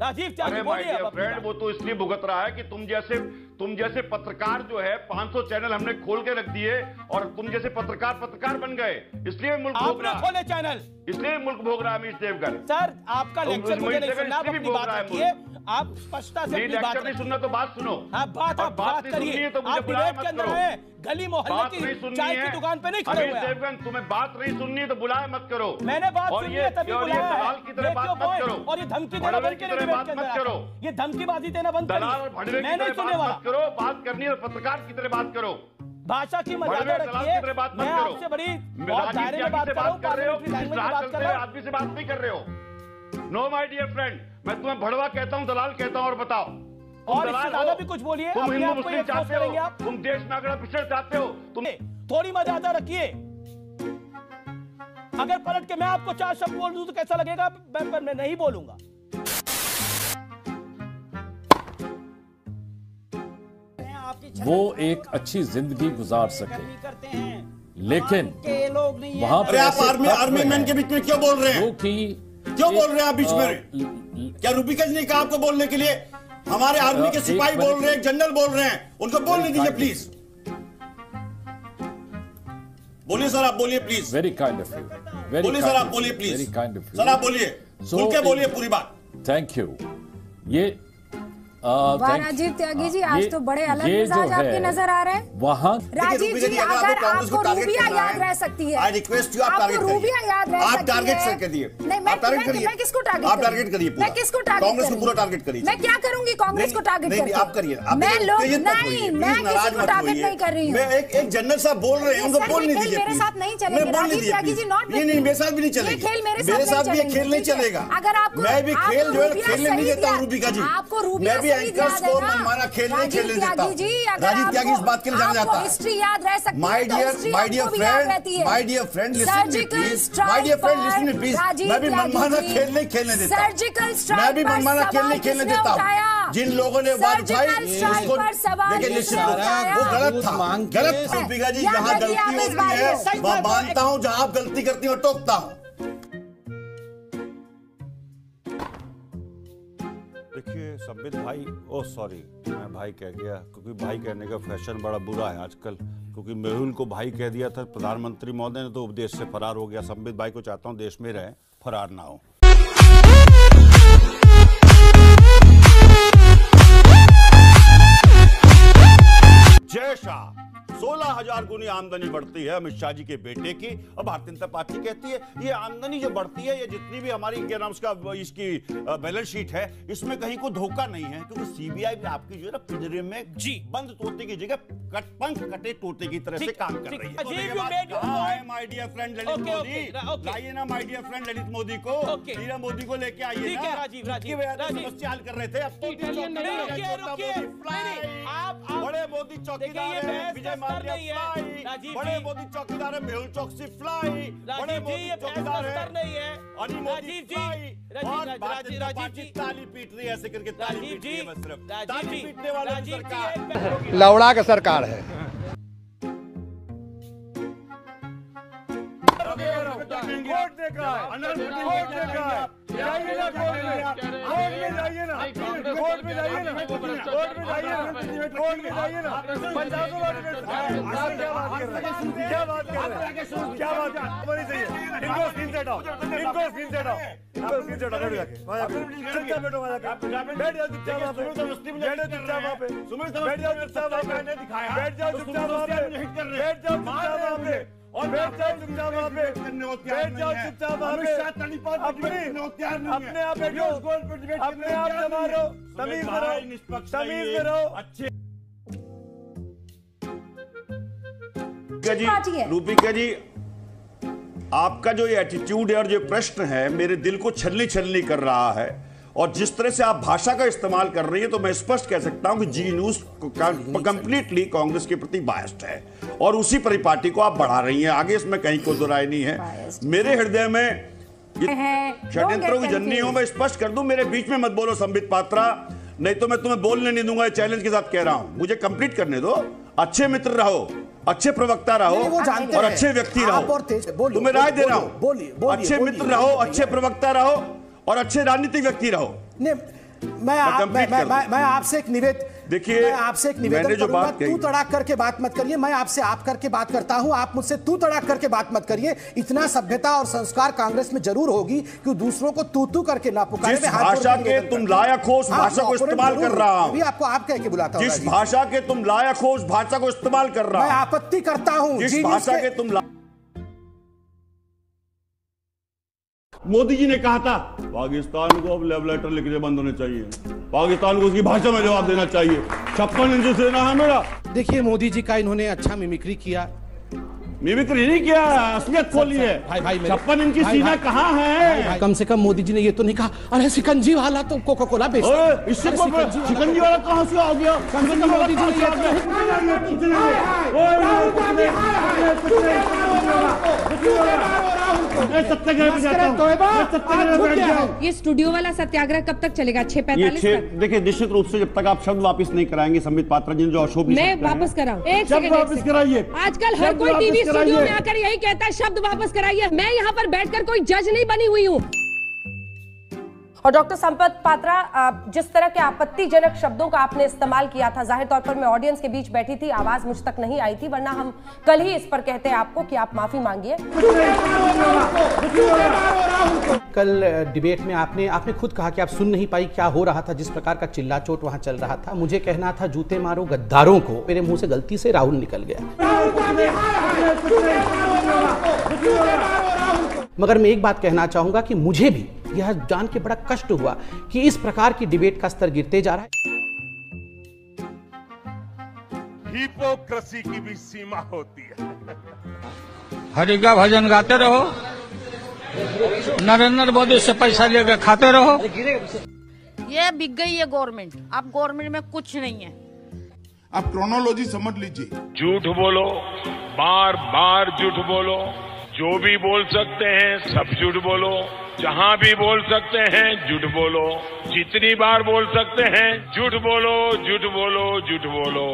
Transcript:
राजीव त्यागी बोलिए। फ्रेंड, वो तो इसलिए भुगत रहा है कि तुम जैसे पत्रकार जो है 500 चैनल हमने खोल के रख दिए और तुम जैसे पत्रकार बन गए, इसलिए मुल्क भोग रहा है। खोले चैनल, इसलिए मुल्क भोग रहा है अमीश देवगन। सर आपका लेक्चर मुझे नहीं सुनना, आप अपनी बात रखिए, आप स्पष्टता से अपनी बात नहीं सुनना तो बात सुनो। हाँ, बात करिए। तो आप डिबेट के अंदर हैं, गली मोहल्ले की चाय की दुकान पे नहीं खड़े हुए। अमीश देवगन, तुम्हें बात नहीं सुननी है तो बुलाए मत करो। मैंने बात सुनी है तभी बुलाया है। दलाल की तरह बात मत करो और ये धमकी देना बंद करो, बात मत करो। ये धमकीबाजी देना बंद करो। दलाल भड़वे की तरह बात मत करो, बात करनी है पत्रकार की तरह बात करो। भाषा की मर्यादा रखिए। मैं आपसे बड़ी बहुत दायरे में बात कर रहा हूं, पार्लियामेंट्री लैंग्वेज में बात कर रहा हूं। आदमी से बात नहीं कर रहे हो। नो माय डियर फ्रेंड, मैं तुम्हें भड़वा कहता हूं, दलाल कहता हूं, और बताओ और इससे ज्यादा भी कुछ बोलिए। तुम हिंदू मुस्लिम चाहते हो, तुम देश में अगर पिछड़ चाहते हो, तुम थोड़ी मर्यादा रखिए। अगर पलट के मैं आपको 4 शब्द बोल दूं तो कैसा लगेगा? मैं नहीं बोलूंगा। वो एक अच्छी जिंदगी गुजार सके, लेकिन वहां पर आप आर्मी मैन के बीच में क्यों बोल रहे हैं? क्यों बोल रहे हैं आप बीच में? क्या रूबिकज ने कहा आपको बोलने के लिए? हमारे आर्मी के सिपाही बोल रहे हैं, जनरल बोल रहे हैं, उनको बोलने दीजिए प्लीज। बोलिए सर, आप बोलिए please. Very kind of you. बोलिए सर, आप बोलिए please. Very kind of you. Sir आप बोलिए, खुल के बोलिए पूरी बात। Thank you. ये राजीव त्यागी जी, आज तो बड़े अलग मिजाज आपके नजर आ रहे हैं। वहां राजीव जी, अगर आपको रूबिया याद रह सकती है, आई रिक्वेस्ट यू, आप टारगेट रूबिया याद रह सकती है। आप टारगेट करके दिए। नहीं, मैं किसको टारगेट? आप टारगेट करिए। मैं किसको टारगेट? कांग्रेस को पूरा टारगेट करिए। मैं क्या करूंगी कांग्रेस को टारगेट करके? आप करिए। मैं किसी को टारगेट नहीं कर रही हूँ। एक जनरल साहब बोल रहे हैं, उनको बोलने दीजिए। मेरे साथ नहीं चलेगा राजीव त्यागी जी। नहीं, मेरे साथ भी नहीं चलेगा। खेल मेरे साथ भी ये खेल नहीं चलेगा। अगर आपको मैं भी खेल जो है खेलने नहीं देता हूँ रूबिका जी। आपको रूबिया मैं भी एंकर्स को मनमाना खेल नहीं खेलने देता हूँ। राजीव त्यागी इस बात के लिए जाना जाता है। हिस्ट्री याद रह सकती है। My dear friend listen me please. My dear friend listen me please. मैं भी मनमाना खेल नहीं खेलने देता। मैं भी मनमाना खेल नहीं खेलने देता हूँ। जिन लोगों ने बात उठाई उसको देखिए, निश्चित वो गलत था। रूबिका जी, जहाँ गलती होती है वहाँ मानता हूँ, जहाँ आप गलती करती हो टोकता हूँ। देखिए संबित भाई, ओ सॉरी मैं भाई कह गया, क्योंकि भाई कहने का फैशन बड़ा बुरा है आजकल। क्योंकि मेहुल को भाई कह दिया था प्रधानमंत्री महोदय ने, तो देश से फरार हो गया। संबित भाई को चाहता हूं देश में रहे, फरार ना हो। जय शाह। 16,000 गुनी आमदनी बढ़ती है अमित शाह जी के बेटे की। अब भारतीय जनता पार्टी कहती है ये आमदनी जो बढ़ती है, ये जितनी भी हमारी क्या नाम उसका इसकी बैलेंस शीट है, इसमें कहीं को धोखा नहीं है, क्योंकि सीबीआई भी आपकी जो है ना पिंजरे में बंद तोते की जगह पंख कटे तोते की तरह से काम कर रही है। My dear friend Lalit Modi, लाइए ना my dear friend Lalit Modi को, नीरव मोदी को लेके आइए ना। समस्या हल कर रहे थे, अब बड़े मोदी चौकीदार है, विजय बड़े मोदी चौकीदार है, मेहुल चौकसी फ्लाई, बड़े मोदी चौकीदार है, अली मोदी फ्लाई, और भारतीय जनता पार्टी ताली पीट रही है, ऐसे करके ताली पीट रही है, बस सिर्फ ताली पीटने वालों की सरकार, लौड़ा का सरकार है। कोर्ट देख रहा है, कोर्ट देख रहा है, जाइए ना कोर्ट में जाइए ना, कोर्ट में जाइए ना, कोर्ट में जाइए ना, कोर्ट में जाइए ना। पंजाब में क्या बात कर रहे हैं? क्या बात होनी चाहिए? इनको स्क्रीन से हटाओ, इनको स्क्रीन से हटाओ, इनको स्क्रीन से हटाओ। बैठ जाके चुपचाप बैठो, वहां जाके बैठ जाओ चुपचाप वहां पे, बैठ जाओ चुपचाप वहां पे, बैठ जाओ चुपचाप वहां पे, बैठ जाओ चुपचाप वहां पे, बैठ जाओ चुपचाप वहां पे, और बैठ जाओ चुपचाप वहां पे, बैठ जाओ चुपचाप वहां पे, अपने आप बैठो, अपने आप जमा रहो, तमीज करो, तमीज करो। अच्छे रूबिका जी, आपका जो ये एटीट्यूड है और जो प्रश्न है मेरे दिल को छलनी छलनी कर रहा है, और जिस तरह से आप भाषा का इस्तेमाल कर रही है, तो मैं स्पष्ट कह सकता हूं कि जी न्यूज कंप्लीटली कांग्रेस के प्रति बायस्ड है, और उसी परिपाटी को आप बढ़ा रही हैं आगे, इसमें कहीं कोई दो राय नहीं है। मेरे हृदय में षड्यंत्रों की जननी हो, मैं स्पष्ट कर दूं, मेरे बीच में मत बोलो संबित पात्रा, नहीं तो मैं तुम्हें बोलने नहीं दूंगा। चैलेंज के साथ कह रहा हूं, मुझे कंप्लीट करने दो। अच्छे मित्र रहो, अच्छे प्रवक्ता रहो, और अच्छे व्यक्ति रहो। तुम्हें राय दे रहा हूं, अच्छे मित्र रहो, अच्छे प्रवक्ता रहो, और अच्छे राजनीतिक व्यक्ति रहो। मैं आपसे एक निवेदन, देखिए, मैं आपसे एक निवेदन जो करूंगा, बात कही, तू तड़ाक करके बात मत करिए। मैं आपसे आप करके बात करता हूं, आप मुझसे तू तड़ाक करके बात मत करिए। इतना सभ्यता और संस्कार कांग्रेस में जरूर होगी कि दूसरों को तू तू करके ना पुकारे। जिस भाषा के तुम लायक हो उस भाषा को इस्तेमाल कर रहा हूं। अभी आपको आप कह के बुलाता हूं। जिस भाषा के तुम लायक हो उस भाषा को इस्तेमाल कर रहा हूं। मैं आपत्ति करता हूं जिस भाषा के तुम मोदी जी ने कहा था पाकिस्तान को अब लव लेटर लिखने बंद होने चाहिए, पाकिस्तान को उसकी भाषा में जवाब देना चाहिए। 56 इंच सेना है मेरा। देखिए मोदी जी का इन्होंने अच्छा मिमिक्री किया। मिमिक्री नहीं किया, असलियत खोली है। भाई 56 इंच की सीना कहाँ है? कम से कम मोदी जी ने ये तो नहीं कहा अरे शिकंजी वाला तो कोका कोला बेचता है। इससे शिकंजी वाला कहाँ से आ गया? कम से कम मोदी जी ने ये स्टूडियो वाला सत्याग्रह कब तक चलेगा? 6:45 तक। देखिए, निश्चित रूप से जब तक आप शब्द वापस नहीं कराएंगे संबित पात्रा जी जो अशोक मैं वापस कराऊं, एक सेकंड वापस कराइए। आजकल हर कोई टीवी स्टूडियो में आकर यही कहता है शब्द वापस कराइए। मैं यहाँ पर बैठकर कोई जज नहीं बनी हुई हूँ। और डॉक्टर संपत पात्रा, जिस तरह के आपत्तिजनक शब्दों का आपने इस्तेमाल किया था, जाहिर तौर पर मैं ऑडियंस के बीच बैठी थी, आवाज मुझ तक नहीं आई थी, वरना हम कल ही इस पर कहते आपको कि आप माफी मांगिए। कल डिबेट में आपने खुद कहा कि आप सुन नहीं पाई क्या हो रहा था, जिस प्रकार का चिल्ला चोट वहां चल रहा था। मुझे कहना था जूते मारो गद्दारों को, मेरे मुंह से गलती से राहुल निकल गया। मगर मैं एक बात कहना चाहूंगा कि मुझे भी यह जान के बड़ा कष्ट हुआ कि इस प्रकार की डिबेट का स्तर गिरते जा रहा है। हिपोक्रेसी की भी सीमा होती है। हरि का भजन गाते रहो, नरेंद्र मोदी से पैसा लेकर खाते रहो। ये बिक गई है गवर्नमेंट, अब गवर्नमेंट में कुछ नहीं है। आप क्रोनोलॉजी समझ लीजिए। झूठ बोलो, बार बार झूठ बोलो, जो भी बोल सकते हैं सब झूठ बोलो, जहां भी बोल सकते हैं झूठ बोलो, जितनी बार बोल सकते हैं झूठ बोलो, झूठ बोलो, झूठ बोलो।